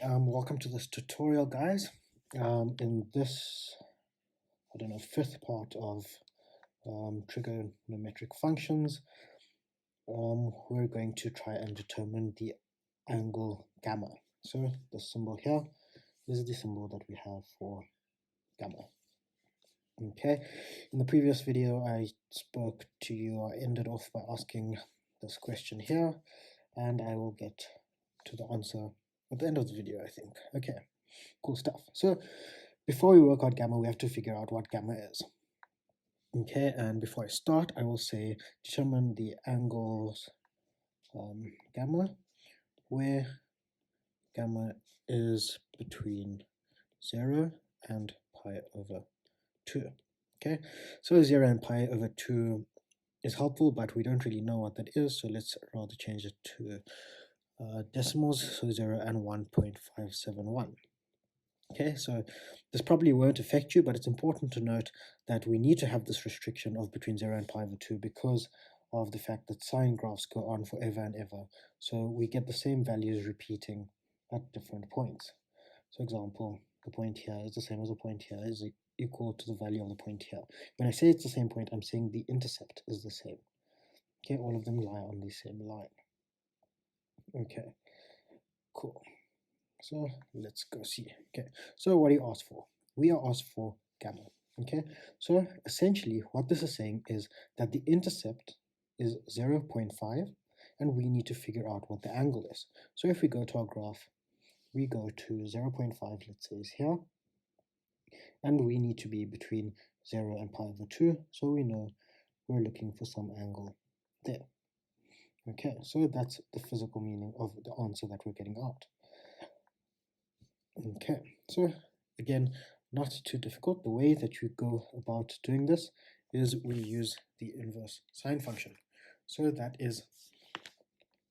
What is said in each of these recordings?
Welcome to this tutorial, guys. In this, fifth part of trigonometric functions, we're going to try and determine the angle gamma. So the symbol here is the symbol that we have for gamma. Okay, in the previous video, I spoke to you, I ended off by asking this question here, and I will get to the answer at the end of the video, I think. Okay, cool stuff. So before we work out gamma, we have to figure out what gamma is. Okay, and before I start, I will say determine the angles gamma, where gamma is between 0 and pi over 2. Okay, so 0 and pi over 2 is helpful, but we don't really know what that is, so let's rather change it to decimals, so 0 and 1.571. Okay, so this probably won't affect you, but it's important to note that we need to have this restriction of between 0 and pi over 2 because of the fact that sine graphs go on forever and ever. So we get the same values repeating at different points. So example, the point here is the same as the point here, is equal to the value of the point here. When I say it's the same point, I'm saying the intercept is the same. Okay, all of them lie on the same line. Okay, cool. So let's go see. Okay, so what do you ask for? We are asked for gamma. Okay, so essentially what this is saying is that the intercept is 0.5 and we need to figure out what the angle is. So if we go to our graph, we go to 0.5, let's say is here, and we need to be between 0 and pi over 2, so we know we're looking for some angle there. Okay, so that's the physical meaning of the answer that we're getting out. Okay, so again, not too difficult. The way that you go about doing this is we use the inverse sine function. So that is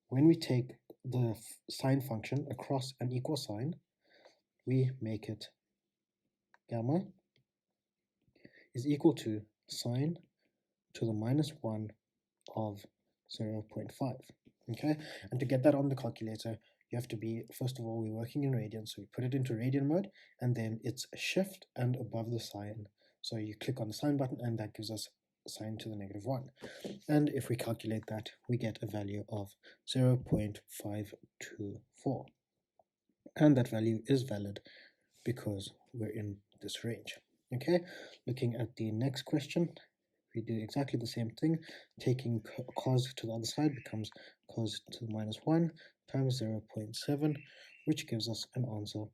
when we take the sine function across an equal sign, we make it gamma is equal to sine to the minus 1 of 0.5. Okay, and to get that on the calculator, you have to be, first of all, we're working in radians, so we put it into radian mode, and then it's shift and above the sign. So you click on the sign button, and that gives us sine to the negative 1. And if we calculate that, we get a value of 0.524. And that value is valid because we're in this range. Okay, looking at the next question, we do exactly the same thing. Taking cos to the other side becomes cos to the minus 1 times 0.7, which gives us an answer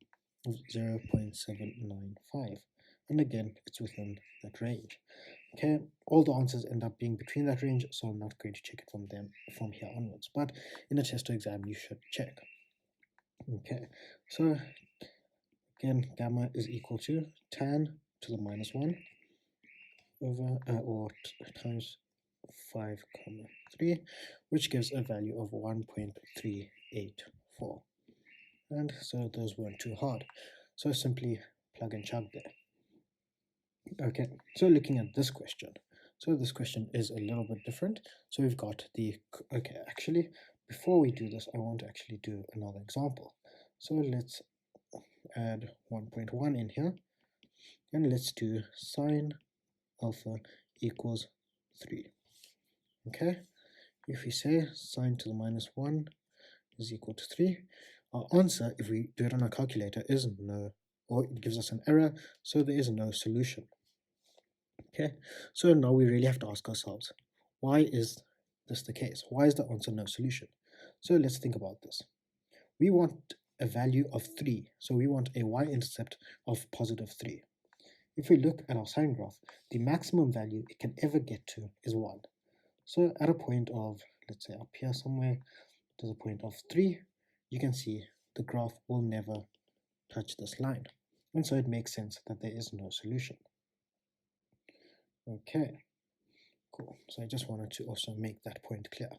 of 0.795. And again, it's within that range. Okay, all the answers end up being between that range, so I'm not going to check it from here onwards. But in a test or exam, you should check. Okay, so again, gamma is equal to tan to the minus 1 over times 5,3, which gives a value of 1.384. And so those weren't too hard. So simply plug and chug there. Okay, so looking at this question. So this question is a little bit different. So we've got the, okay, actually, before we do this, I want to actually do another example. So let's add 1.1 in here. And let's do sine alpha equals 3. Okay, if we say sine to the minus 1 is equal to 3, our answer, if we do it on our calculator, is no, or it gives us an error, so there is no solution. Okay, so now we really have to ask ourselves, why is this the case? Why is the answer no solution? So let's think about this. We want a value of 3, so we want a y-intercept of positive 3. If we look at our sine graph, the maximum value it can ever get to is 1. So at a point of, let's say up here somewhere, there's a point of 3, you can see the graph will never touch this line. And so it makes sense that there is no solution. Okay, cool. So I just wanted to also make that point clear.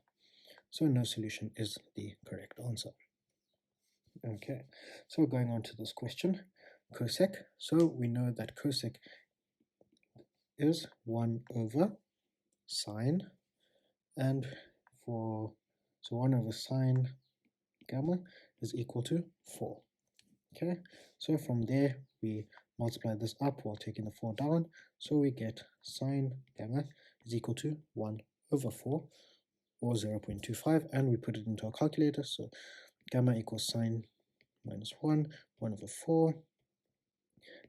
So no solution is the correct answer. Okay, so going on to this question, cosec. So we know that cosec is 1 over sine, and so 1 over sine gamma is equal to 4. Okay, so from there we multiply this up while taking the 4 down, so we get sine gamma is equal to 1 over 4 or 0.25, and we put it into our calculator, so gamma equals sine minus 1 over 4,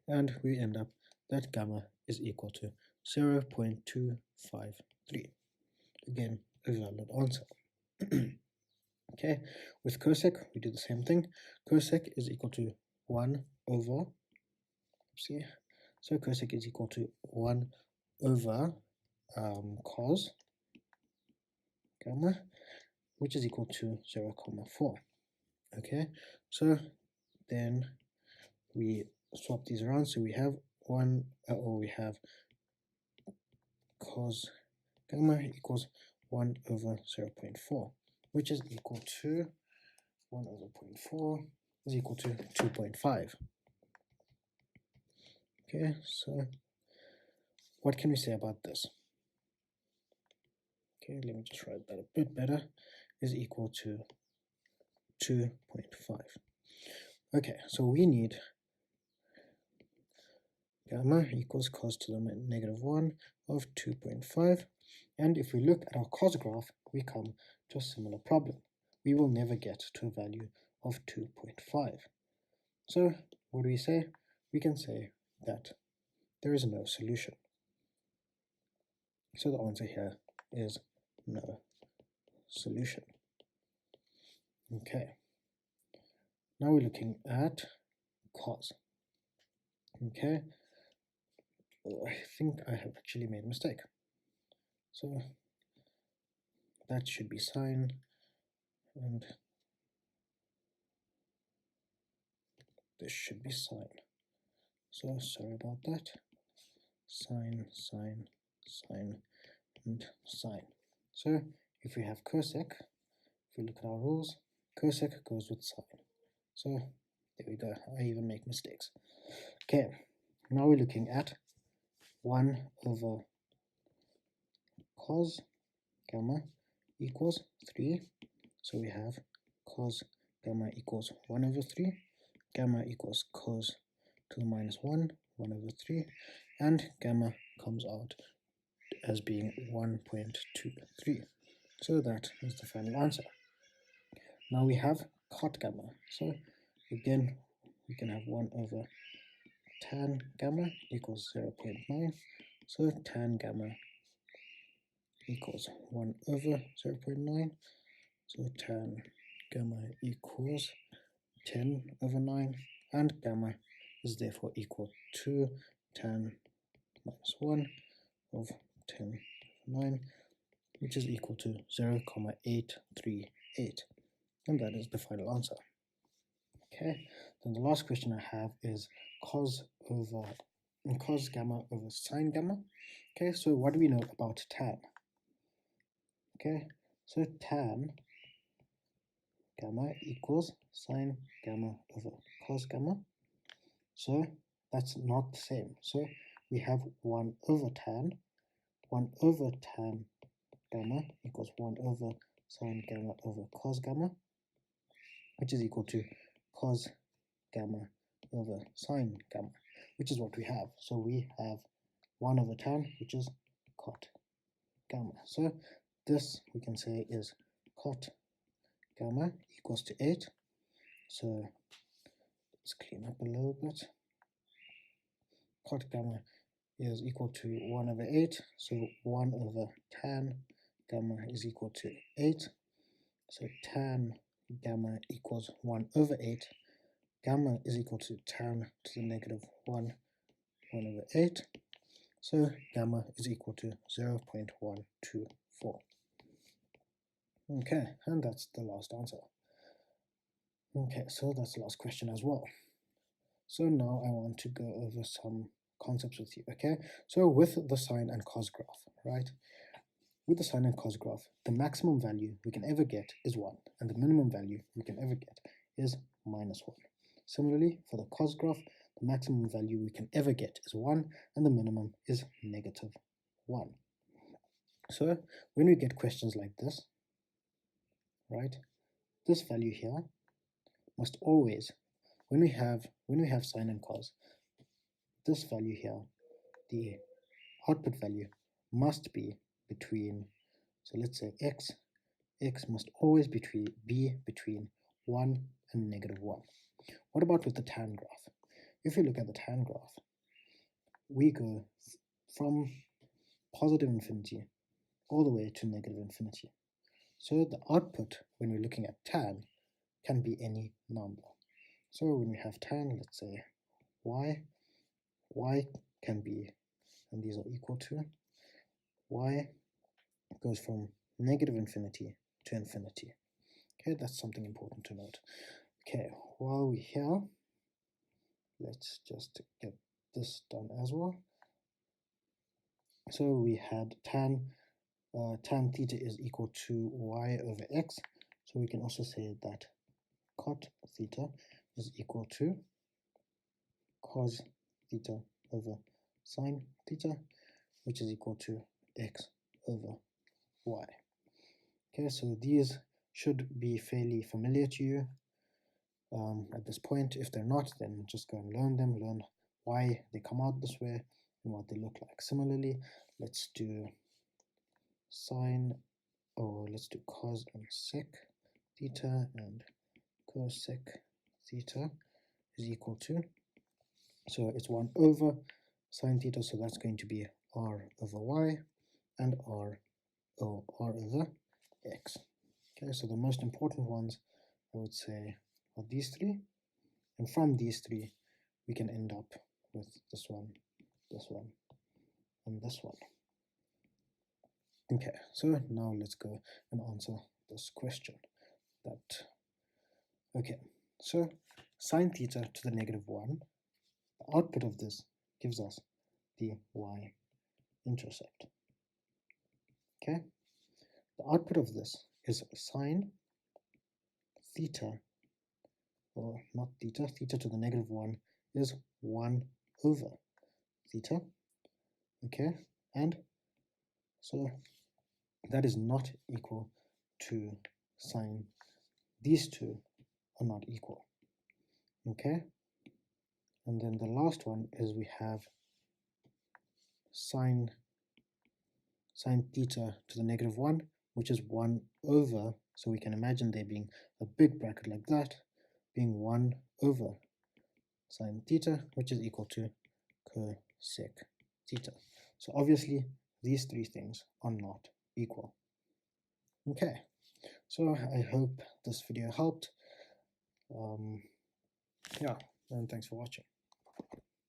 and we end up that gamma is equal to 0.253. Again, a valid answer. Okay, with cosec we do the same thing. Cosec is equal to 1 over, see, so cosec is equal to 1 over cos gamma, which is equal to 0.4. Okay, so then we swap these around, so we have we have cos gamma equals 1 over 0.4, which is equal to 1 over 0.4 is equal to 2.5. Okay, so what can we say about this? Okay, let me just write that a bit better, is equal to 2.5. Okay, so we need gamma equals cos to the negative 1 of 2.5, and if we look at our cos graph, we come to a similar problem. We will never get to a value of 2.5. So what do we say? We can say that there is no solution. So the answer here is no solution. Okay, now we're looking at cos. Okay, I think I have actually made a mistake. So that should be sine, and this should be sine. So sorry about that. Sine, sine, sine, and sine. So if we have cosec, if we look at our rules, cosec goes with sine. So there we go. I even make mistakes. Okay, now we're looking at 1 over cos gamma equals 3. So we have cos gamma equals 1 over 3, gamma equals cos to the minus 1 over 3, and gamma comes out as being 1.23. So that is the final answer. Now we have cot gamma. So again, we can have 1 over tan gamma equals 0.9. So tan gamma equals 1 over 0.9. So tan gamma equals 10 over 9, and gamma is therefore equal to tan minus 1 of 10 over 9, which is equal to 0.838, and that is the final answer. Okay, then the last question I have is cos gamma over sine gamma. Okay, so what do we know about tan? Okay, so tan gamma equals sine gamma over cos gamma. So that's not the same. So we have 1 over tan gamma equals 1 over sine gamma over cos gamma, which is equal to cos gamma over sine gamma, which is what we have. So we have 1 over tan, which is cot gamma. So this we can say is cot gamma equals to 8. So let's clean up a little bit. Cot gamma is equal to 1 over 8. So 1 over tan gamma is equal to 8. So tan gamma equals 1 over 8. Gamma is equal to tan to the negative 1 over 8. So gamma is equal to 0.124. Okay, and that's the last answer. Okay, so that's the last question as well. So now I want to go over some concepts with you, okay? So with the sine and cos graph, right? With the sine and cos graph, the maximum value we can ever get is 1, and the minimum value we can ever get is minus 1. Similarly, for the cos graph, the maximum value we can ever get is 1, and the minimum is negative 1. So when we get questions like this, right, this value here must always, when we have sine and cos, this value here, the output value, must be between, so let's say x must always be between 1 and -1. What about with the tan graph? If you look at the tan graph, we go from positive infinity all the way to negative infinity. So the output when we're looking at tan can be any number. So when we have tan, let's say y can be, and these are equal to, y goes from negative infinity to infinity. Okay, that's something important to note. Okay, while we're here, let's just get this done as well. So we had tan theta is equal to y over x. So we can also say that cot theta is equal to cos theta over sine theta, which is equal to x over y. Okay, so these should be fairly familiar to you at this point. If they're not, then just go and learn them, learn why they come out this way and what they look like. Similarly, let's do sine, or let's do cos and sec theta, and cosec theta is equal to, so it's 1 over sine theta, so that's going to be r over y, and r over x. Okay, so the most important ones I would say are these three, and from these three we can end up with this one, and this one. Okay, so now let's go and answer this question. Okay, so sine theta to the -1, the output of this gives us the y-intercept. Okay, the output of this is sine theta, or not theta, theta to the -1 is 1 over theta. Okay, and so that is not equal to sine. These two are not equal. Okay, and then the last one is we have sine theta to the -1, which is 1 over, so we can imagine there being a big bracket like that, being 1 over sine theta, which is equal to cosec theta. So obviously these three things are not equal. Okay, so I hope this video helped. Yeah, and thanks for watching.